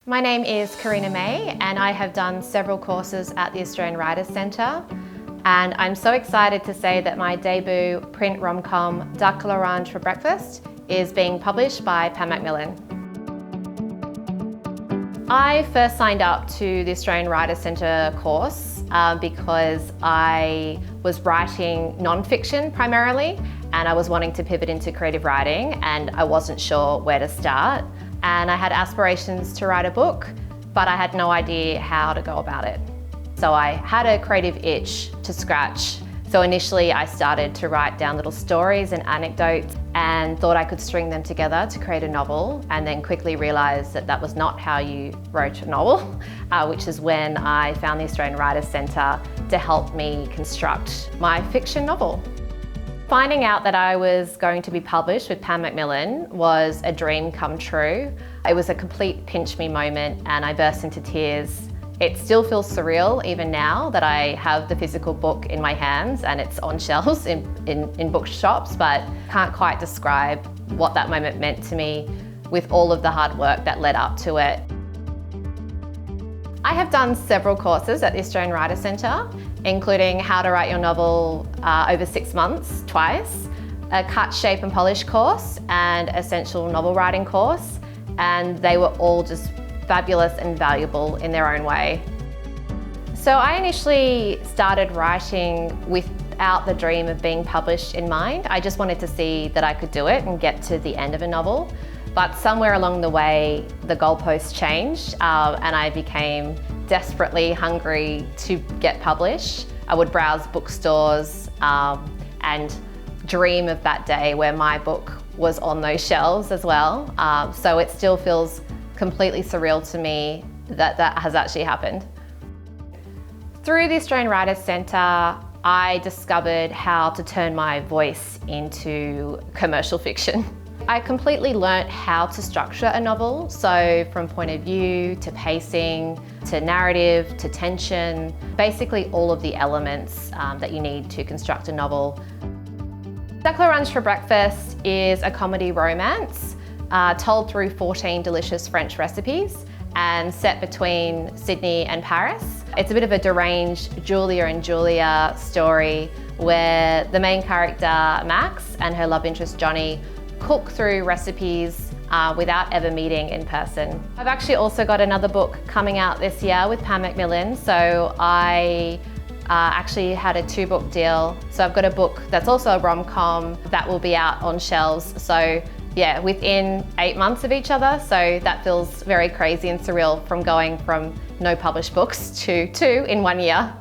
My name is Karina May and I have done several courses at the Australian Writers Centre, and I'm so excited to say that my debut print rom-com Duck L'Orange for Breakfast is being published by Pam Macmillan. I first signed up to the Australian Writers Centre course because I was writing non-fiction primarily, and I was wanting to pivot into creative writing and I wasn't sure where to start. And I had aspirations to write a book, but I had no idea how to go about it. So I had a creative itch to scratch. So initially I started to write down little stories and anecdotes and thought I could string them together to create a novel, and then quickly realised that that was not how you wrote a novel, which is when I found the Australian Writers Centre to help me construct my fiction novel. Finding out that I was going to be published with Pam Macmillan was a dream come true. It was a complete pinch me moment and I burst into tears. It still feels surreal even now that I have the physical book in my hands and it's on shelves in bookshops, but can't quite describe what that moment meant to me with all of the hard work that led up to it. I have done several courses at the Australian Writers Centre, including How to Write Your Novel over 6 months, twice, a Cut, Shape and Polish course and Essential Novel Writing course, and they were all just fabulous and valuable in their own way. So I initially started writing without the dream of being published in mind. I just wanted to see that I could do it and get to the end of a novel. But somewhere along the way, the goalposts changed and I became desperately hungry to get published. I would browse bookstores and dream of that day where my book was on those shelves as well. So it still feels completely surreal to me that that has actually happened. Through the Australian Writers Centre, I discovered how to turn my voice into commercial fiction. I completely learnt how to structure a novel, so from point of view to pacing, to narrative, to tension, basically all of the elements that you need to construct a novel. Duck L'Orange for Breakfast is a comedy romance told through 14 delicious French recipes and set between Sydney and Paris. It's a bit of a deranged Julia and Julia story where the main character, Max, and her love interest, Johnny, cook through recipes without ever meeting in person. I've actually also got another book coming out this year with Pam Macmillan, so I actually had a 2-book deal. So I've got a book that's also a rom-com that will be out on shelves. So yeah, within 8 months of each other. So that feels very crazy and surreal from going from no published books to 2 in 1 year.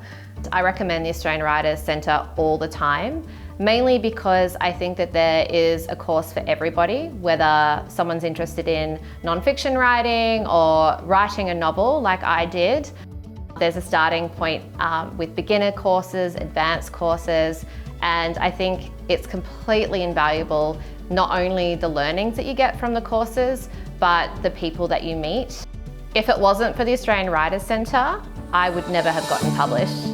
I recommend the Australian Writers Centre all the time, mainly because I think that there is a course for everybody, whether someone's interested in non-fiction writing or writing a novel like I did. There's a starting point with beginner courses, advanced courses, and I think it's completely invaluable, not only the learnings that you get from the courses, but the people that you meet. If it wasn't for the Australian Writers Centre, I would never have gotten published.